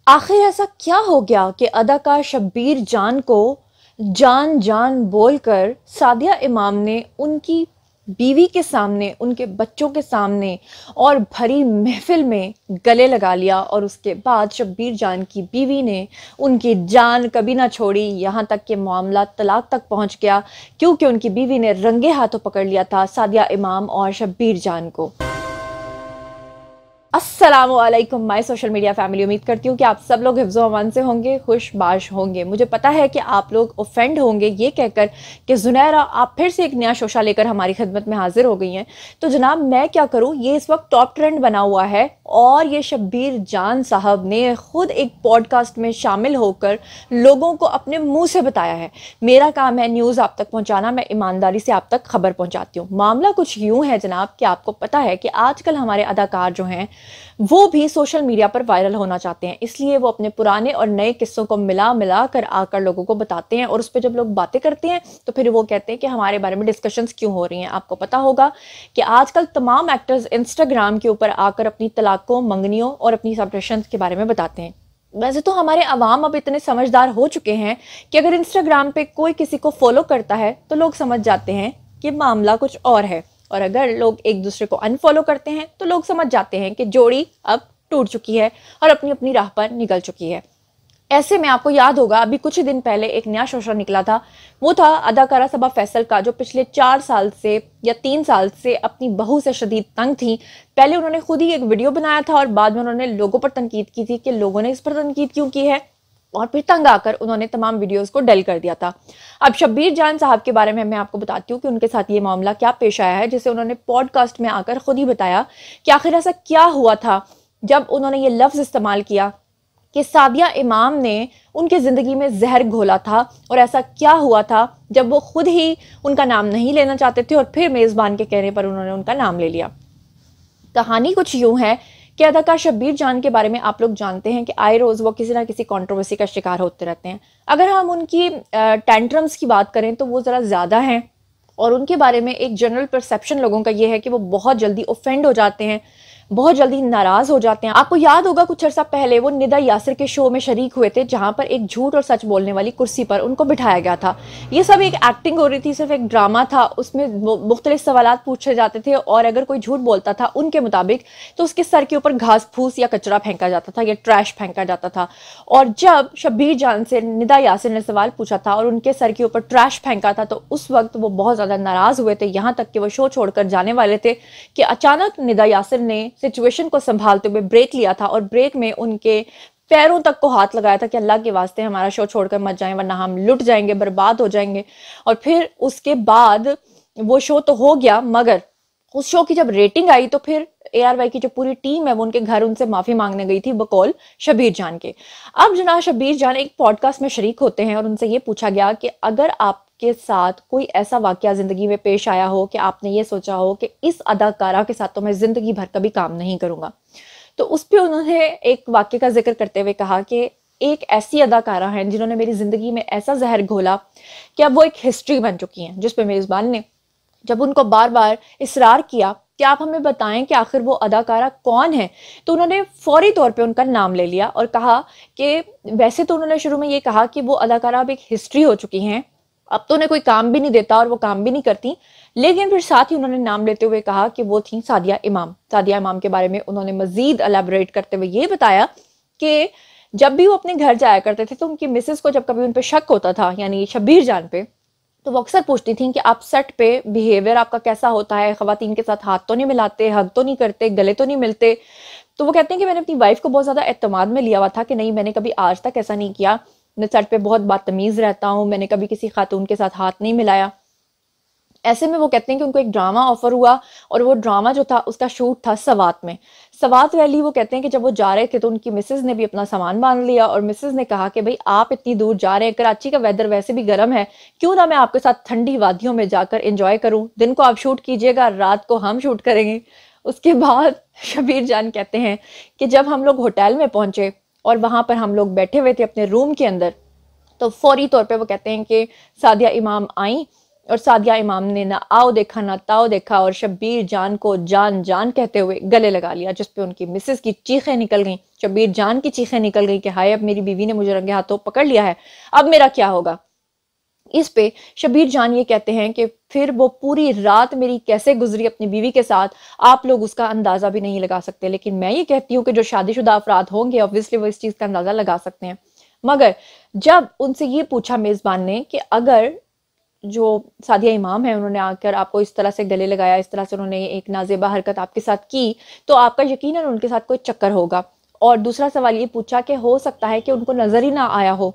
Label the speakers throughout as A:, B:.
A: आखिर ऐसा क्या हो गया कि अदाकार शब्बीर जान को जान जान बोलकर सादिया इमाम ने उनकी बीवी के सामने, उनके बच्चों के सामने और भरी महफिल में गले लगा लिया। और उसके बाद शब्बीर जान की बीवी ने उनकी जान कभी ना छोड़ी, यहाँ तक कि मामला तलाक तक पहुँच गया, क्योंकि उनकी बीवी ने रंगे हाथों पकड़ लिया था सादिया इमाम और शब्बीर जान को। अस्सलामुअलैकुम माय सोशल मीडिया फैमिली, उम्मीद करती हूँ कि आप सब लोग हिफ्ज़ो अमान से होंगे, खुशबाश होंगे। मुझे पता है कि आप लोग ऑफेंड होंगे ये कहकर कि ज़ुनैरा आप फिर से एक नया शोशा लेकर हमारी खिदमत में हाजिर हो गई हैं। तो जनाब मैं क्या करूँ, ये इस वक्त टॉप ट्रेंड बना हुआ है और ये शब्बीर जान साहब ने खुद एक पॉडकास्ट में शामिल होकर लोगों को अपने मुँह से बताया है। मेरा काम है न्यूज़ आप तक पहुँचाना, मैं ईमानदारी से आप तक खबर पहुँचाती हूँ। मामला कुछ यूँ है जनाब कि आपको पता है कि आजकल हमारे अदाकार जो हैं वो भी सोशल मीडिया पर वायरल होना चाहते हैं, इसलिए वो अपने पुराने और नए किस्सों को मिला मिला कर आकर लोगों को बताते हैं। और उस पर जब लोग बातें करते हैं तो फिर वो कहते हैं कि हमारे बारे में डिस्कशंस क्यों हो रही हैं। आपको पता होगा कि आजकल तमाम एक्टर्स इंस्टाग्राम के ऊपर आकर अपनी तलाकों, मंगनियों और अपनी सेपरेशंस के बारे में बताते हैं। वैसे तो हमारे अवाम अब इतने समझदार हो चुके हैं कि अगर इंस्टाग्राम पे कोई किसी को फॉलो करता है तो लोग समझ जाते हैं कि मामला कुछ और है, और अगर लोग एक दूसरे को अनफॉलो करते हैं तो लोग समझ जाते हैं कि जोड़ी अब टूट चुकी है और अपनी अपनी राह पर निकल चुकी है। ऐसे में आपको याद होगा अभी कुछ ही दिन पहले एक नया शोशा निकला था, वो था अदाकारा सबा फैसल का, जो पिछले 4 साल से या 3 साल से अपनी बहू से शदीद तंग थी। पहले उन्होंने खुद ही एक वीडियो बनाया था और बाद में उन्होंने लोगों पर तनकीद की थी कि लोगों ने इस पर तनकीद क्यों की है, और फिर तंग आकर उन्होंने तमाम वीडियोस को डिलीट कर दिया था। अब शब्बीर जान साहब के बारे में मैं आपको बताती हूँ कि उनके साथ ये मामला क्या पेश आया है, जिसे उन्होंने पॉडकास्ट में आकर खुद ही बताया कि आखिर ऐसा क्या हुआ था जब उन्होंने ये लफ्ज़ इस्तेमाल किया कि सादिया इमाम ने उनकी ज़िंदगी में जहर घोला था, और ऐसा क्या हुआ था जब वो खुद ही उनका नाम नहीं लेना चाहते थे और फिर मेज़बान के कहने पर उन्होंने उनका नाम ले लिया। कहानी कुछ यूँ है कि अदाकार शब्बीर जान के बारे में आप लोग जानते हैं कि आए रोज़ वो किसी ना किसी कंट्रोवर्सी का शिकार होते रहते हैं। अगर हम उनकी टेंट्रम्स की बात करें तो वो ज़रा ज़्यादा हैं, और उनके बारे में एक जनरल परसेप्शन लोगों का ये है कि वो बहुत जल्दी ऑफेंड हो जाते हैं, बहुत जल्दी नाराज हो जाते हैं। आपको याद होगा कुछ अर्सा पहले वो निदा यासिर के शो में शरीक हुए थे, जहां पर एक झूठ और सच बोलने वाली कुर्सी पर उनको बिठाया गया था। ये सब एक एक्टिंग हो रही थी, सिर्फ एक ड्रामा था। उसमें मुख्तलिफ सवालात पूछे जाते थे और अगर कोई झूठ बोलता था उनके मुताबिक तो उसके सर के ऊपर घास फूस या कचरा फेंका जाता था या ट्रैश फेंका जाता था। और जब शब्बीर जान से निदा यासिर ने सवाल पूछा था और उनके सर के ऊपर ट्रैश फेंका था तो उस वक्त वो बहुत ज़्यादा नाराज़ हुए थे, यहाँ तक कि वो शो छोड़कर जाने वाले थे कि अचानक निदा यासिर ने सिचुएशन को संभालते हुए ब्रेक लिया था और ब्रेक में उनके पैरों तक को हाथ लगाया था कि अल्लाह के वास्ते हमारा शो छोड़कर मत जाएं, वरना हम लुट जाएंगे, बर्बाद हो जाएंगे। और फिर उसके बाद वो शो तो हो गया, मगर उस शो की जब रेटिंग आई तो फिर ARY की जो पूरी टीम है वो उनके घर उनसे माफी मांगने गई थी बकौल शब्बीर जान के। अब जनाब शब्बीर जान एक पॉडकास्ट में शरीक होते हैं और उनसे ये पूछा गया कि अगर आपके साथ कोई ऐसा वाकया जिंदगी में पेश आया हो कि आपने ये सोचा हो कि इस अदाकारा के साथ तो मैं जिंदगी भर कभी काम नहीं करूंगा, तो उस पर उन्होंने एक वाक्य का जिक्र करते हुए कहा कि एक ऐसी अदाकारा है जिन्होंने मेरी जिंदगी में ऐसा जहर घोला कि अब वो एक हिस्ट्री बन चुकी हैं। जिस पे मेजबान ने जब उनको बार बार इसरार किया कि आप हमें बताएं कि आखिर वो अदाकारा कौन है, तो उन्होंने फौरी तौर पे उनका नाम ले लिया और कहा कि वैसे तो उन्होंने शुरू में ये कहा कि वो अदाकारा अब एक हिस्ट्री हो चुकी हैं, अब तो उन्हें कोई काम भी नहीं देता और वो काम भी नहीं करती, लेकिन फिर साथ ही उन्होंने नाम लेते हुए कहा कि वो थी सादिया इमाम। सादिया इमाम के बारे में उन्होंने मजीद एलैबोरेट करते हुए ये बताया कि जब भी वो अपने घर जाया करते थे तो उनकी मिसेस को जब कभी उन पर शक होता था, यानी शब्बीर जान पे, तो वो अक्सर पूछती थी कि आप सेट पे बिहेवियर आपका कैसा होता है, खवातीन के साथ हाथ तो नहीं मिलाते, हग तो नहीं करते, गले तो नहीं मिलते। तो वो कहते हैं कि मैंने अपनी वाइफ को बहुत ज़्यादा एतमाद में लिया हुआ था कि नहीं, मैंने कभी आज तक ऐसा नहीं किया, मैं सेट पे बहुत बदतमीज़ रहता हूँ, मैंने कभी किसी खातून के साथ हाथ नहीं मिलाया। ऐसे में वो कहते हैं कि उनको एक ड्रामा ऑफर हुआ और वो ड्रामा जो था उसका शूट था सवात में, सवात वैली। वो कहते हैं कि जब वो जा रहे थे तो उनकी मिसेज ने भी अपना सामान बांध लिया और मिसेज ने कहा कि भाई आप इतनी दूर जा रहे हैं, कराची का वेदर वैसे भी गर्म है, क्यों ना मैं आपके साथ ठंडी वादियों में जाकर एंजॉय करूं, दिन को आप शूट कीजिएगा, रात को हम शूट करेंगे। उसके बाद शब्बीर जान कहते हैं कि जब हम लोग होटल में पहुंचे और वहां पर हम लोग बैठे हुए थे अपने रूम के अंदर, तो फौरी तौर पे वो कहते हैं कि सादिया इमाम आई और सादिया इमाम ने ना आओ देखा ना ताओ देखा और शब्बीर जान को जान जान कहते हुए गले लगा लिया, जिस पे उनकी मिसेस की चीखें निकल गईं शब्बीर जान की चीखें निकल गई कि हाय अब मेरी बीवी ने मुझे रंगे हाथों पकड़ लिया है, अब मेरा क्या होगा। इस पे शब्बीर जान ये कहते हैं कि फिर वो पूरी रात मेरी कैसे गुजरी अपनी बीवी के साथ, आप लोग उसका अंदाजा भी नहीं लगा सकते। लेकिन मैं ये कहती हूँ कि जो शादीशुदा अफराद होंगे ऑब्वियसली वो इस चीज का अंदाजा लगा सकते हैं। मगर जब उनसे ये पूछा मेजबान ने कि अगर जो सादिया इमाम है उन्होंने आकर आपको इस तरह से गले लगाया, इस तरह से उन्होंने एक नाजेबा हरकत आपके साथ की, तो आपका यकीनन उनके साथ कोई चक्कर होगा। और दूसरा सवाल ये पूछा कि हो सकता है कि उनको नजर ही ना आया हो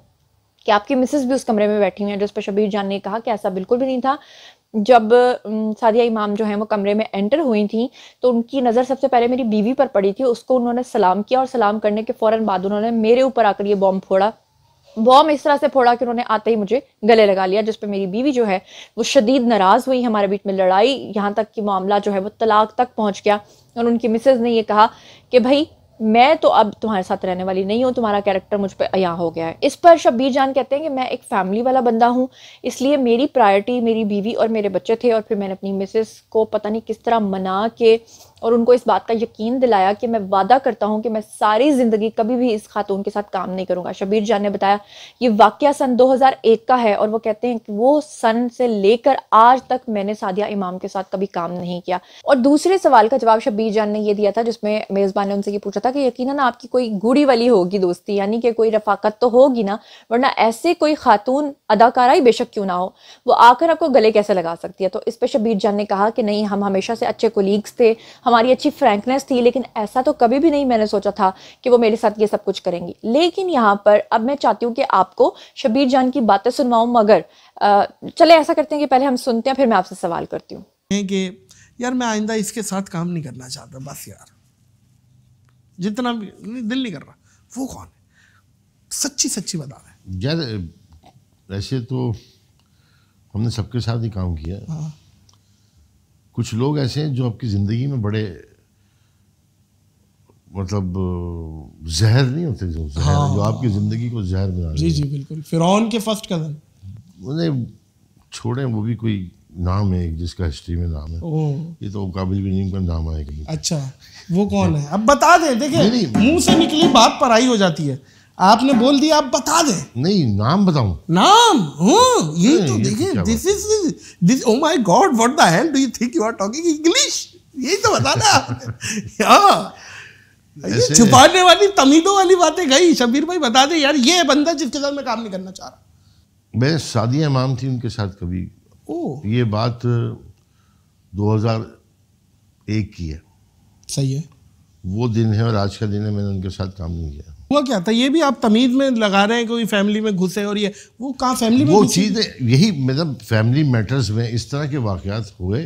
A: कि आपकी मिसेस भी उस कमरे में बैठी हुई है, जिस पर शब्बीर जान ने कहा कि ऐसा बिल्कुल भी नहीं था। जब सादिया इमाम जो है वो कमरे में एंटर हुई थी तो उनकी नज़र सबसे पहले मेरी बीवी पर पड़ी थी, उसको उन्होंने सलाम किया और सलाम करने के फ़ौरन बाद उन्होंने मेरे ऊपर आकर ये बॉम्ब फोड़ा। बॉम्ब इस तरह से फोड़ा कि उन्होंने आते ही मुझे गले लगा लिया, जिस पे मेरी बीवी जो है वो शदीद नाराज़ हुई। हमारे बीच में लड़ाई, यहाँ तक कि मामला जो है वो तलाक तक पहुँच गया। और उनकी मिसेज ने ये कहा कि भाई मैं तो अब तुम्हारे साथ रहने वाली नहीं हूँ, तुम्हारा कैरेक्टर मुझ पर अया हो गया है। इस पर शब्बीर जान कहते हैं कि मैं एक फैमिली वाला बंदा हूँ, इसलिए मेरी प्रायोरिटी मेरी बीवी और मेरे बच्चे थे। और फिर मैंने अपनी मिसेस को पता नहीं किस तरह मना के और उनको इस बात का यकीन दिलाया कि मैं वादा करता हूँ कि मैं सारी ज़िंदगी कभी भी इस खातून के साथ काम नहीं करूँगा। शब्बीर जान ने बताया ये वाक़या सन 2001 का है और वो कहते हैं कि वो सन से लेकर आज तक मैंने सादिया इमाम के साथ कभी काम नहीं किया। और दूसरे सवाल का जवाब शब्बीर जान ने ये दिया था जिसमें मेज़बान ने उनसे ये पूछा था कि यकीनन आपकी कोई गूढ़ी वाली होगी दोस्ती, यानी कि कोई रफाकत तो होगी ना, वरना ऐसे कोई खातून अदाकारा ही बेशक क्यों ना हो वो आकर आपको गले कैसे लगा सकती है। तो इस पर शब्बीर जान ने कहा कि नहीं, हम हमेशा से अच्छे कोलीग्स थे, हमारी अच्छी फ्रैंकनेस थी, लेकिन ऐसा तो कभी भी नहीं मैंने सोचा था कि वो मेरे साथ ये सब कुछ करेंगी। लेकिन यहाँ पर अब मैं चाहती हूँ कि आपको शब्बीर जान की बातें सुनवाऊं, मगर चले ऐसा करते हैं कि पहले हम सुनते हैं फिर मैं आपसे सवाल करती हूँ
B: कि यार मैं आइंदा इसके साथ काम नहीं करना चाहता, बस यार जितना भी दिल नहीं कर रहा। वो कौन है, सच्ची सच्ची बता रहे
C: यार। ऐसे तो हमने सबके साथ ही काम किया।
B: हाँ।
C: कुछ लोग ऐसे हैं जो आपकी ज़िंदगी में बड़े मतलब जहर नहीं होते, जो जहर
B: हाँ।
C: जो आपकी ज़िंदगी को जहर बना देते।
B: जी जी बिल्कुल। फिरौन के फर्स्ट कज़न
C: उन्हें छोड़ें, वो भी कोई नाम है जिसका हिस्ट्री में नाम है। ये तो काबिल भी नहीं, उनका नाम आए कहीं।
B: अच्छा, वो कौन है अब बता दे। देखिए मुंह से निकली बात पराई हो जाती है, आपने बोल दिया आप बता दे।
C: नहीं, नाम बताऊं?
B: नाम ये तो देखिए, this is this, oh my God, what the hell do you think you are talking English? यही तो बताना। ये छुपाने वाली तमीदों वाली बातें गई। शब्बीर भाई बता दे यार, ये बंदा जिसके साथ मैं काम नहीं करना चाह रहा।
C: मैं सादिया इमाम थी उनके साथ कभी। ये बात 2001 की है।
B: सही है,
C: वो दिन है और आज का दिन है, मैंने उनके साथ काम नहीं किया।
B: हुआ क्या था ये भी आप तमीज में लगा रहे हैं, कोई फैमिली में घुसे और ये वो कहाँ फैमिली में
C: वो चीज़ यही मतलब फैमिली मैटर्स में इस तरह के वाक़यात हुए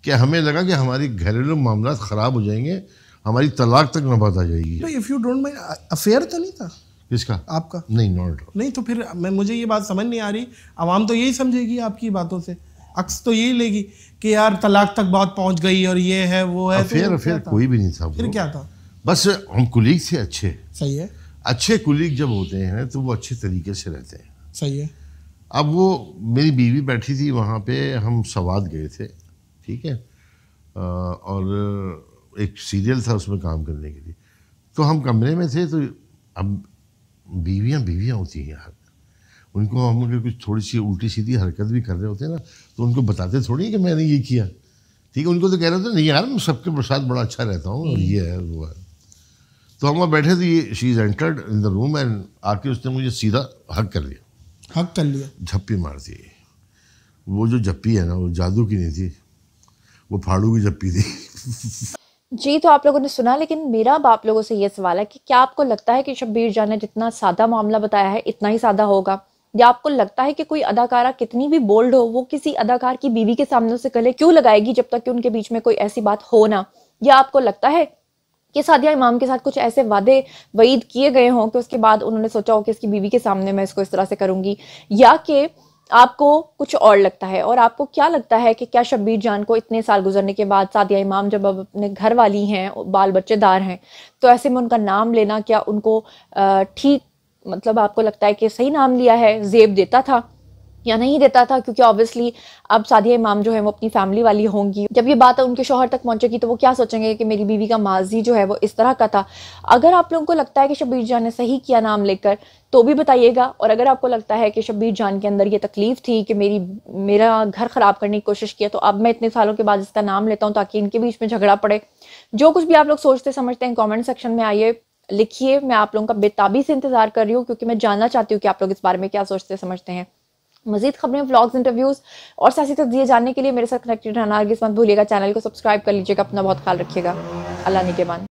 C: कि हमें लगा कि हमारी घरेलू मामला ख़राब हो जाएंगे, हमारी तलाक तक नौबत आ जाएगी।
B: If you don't mind, affair तो नहीं था
C: किसका?
B: आपका?
C: नहीं, नॉट।
B: नहीं तो फिर मुझे ये बात समझ नहीं आ रही। आवाम तो यही समझेगी आपकी बातों से, अक्स तो यही लेगी कि यार तलाक तक बात पहुंच गई और ये है वो है।
C: अफेयर कोई भी नहीं था।
B: फिर क्या था?
C: बस हम कुलीग थे अच्छे।
B: सही है।
C: अच्छे कुलीग जब होते हैं तो वो अच्छे तरीके से रहते हैं।
B: सही है।
C: अब वो मेरी बीवी बैठी थी वहाँ पे, हम सवाद गए थे, ठीक है, और एक सीरियल था उसमें काम करने के लिए। तो हम कमरे में थे, तो अब बीवियाँ होती हैं यार, उनको हम अगर कुछ थोड़ी सी उल्टी सीधी हरकत भी कर रहे होते हैं ना तो उनको बताते थोड़ी है कि मैंने ये किया, ठीक है। उनको तो कह रहे होते नहीं यार मैं सबके साथ बड़ा अच्छा रहता हूँ और ये है वो है। तो हम वहाँ बैठे थे, ये she is entered in the room and आके उसने मुझे सीधा हक कर लिया।
B: हक कर लिया?
C: झप्पी मार दी। वो जो झप्पी है ना वो जादू की नहीं थी, वो फाड़ू की झप्पी थी।
A: जी, तो आप लोगों ने सुना, लेकिन मेरा अब आप लोगों से ये सवाल है कि क्या आपको लगता है कि शब्बीर जान ने जितना सादा मामला बताया है इतना ही सादा होगा, या आपको लगता है कि कोई अदाकारा कितनी भी बोल्ड हो वो किसी अदाकार की बीवी के सामने से गले क्यों लगाएगी जब तक कि उनके बीच में कोई ऐसी बात हो ना? या आपको लगता है कि सादिया इमाम के साथ कुछ ऐसे वादे वईद किए गए हों कि उसके बाद उन्होंने सोचा हो कि इसकी बीवी के सामने मैं इसको इस तरह से करूंगी, या कि आपको कुछ और लगता है? और आपको क्या लगता है कि क्या शब्बीर जान को इतने साल गुजरने के बाद सादिया इमाम जब अब अपने घर वाली हैं, बाल बच्चेदार हैं, तो ऐसे में उनका नाम लेना क्या उनको ठीक, मतलब आपको लगता है कि सही नाम लिया है, ज़ेब देता था? या नहीं देता था, क्योंकि ऑब्वियसली अब सादिया इमाम जो है वो अपनी फैमिली वाली होंगी। जब ये बात उनके शौहर तक पहुंचेगी तो वो क्या सोचेंगे कि मेरी बीवी का माजी जो है वो इस तरह का था। अगर आप लोगों को लगता है कि शब्बीर जान ने सही किया नाम लेकर तो भी बताइएगा, और अगर आपको लगता है कि शब्बीर जान के अंदर ये तकलीफ थी कि मेरा घर ख़राब करने की कोशिश किया, तो अब मैं इतने सालों के बाद इसका नाम लेता हूँ ताकि इनके बीच में झगड़ा पड़े। जो कुछ भी आप लोग सोचते समझते हैं कमेंट सेक्शन में आइए लिखिए। मैं आप लोगों का बेताबी से इंतजार कर रही हूँ, क्योंकि मैं जानना चाहती हूँ कि आप लोग इस बारे में क्या सोचते समझते हैं। मजीद खबरें, व्लॉग्स, इंटरव्यूज़ और सियासी तज्ज़िये जानने के लिए मेरे साथ कनेक्टेड रहना हरगिज़ मत भूलिएगा। चैनल को सब्सक्राइब कर लीजिएगा। अपना बहुत ख्याल रखिएगा। अल्लाह निगहबान।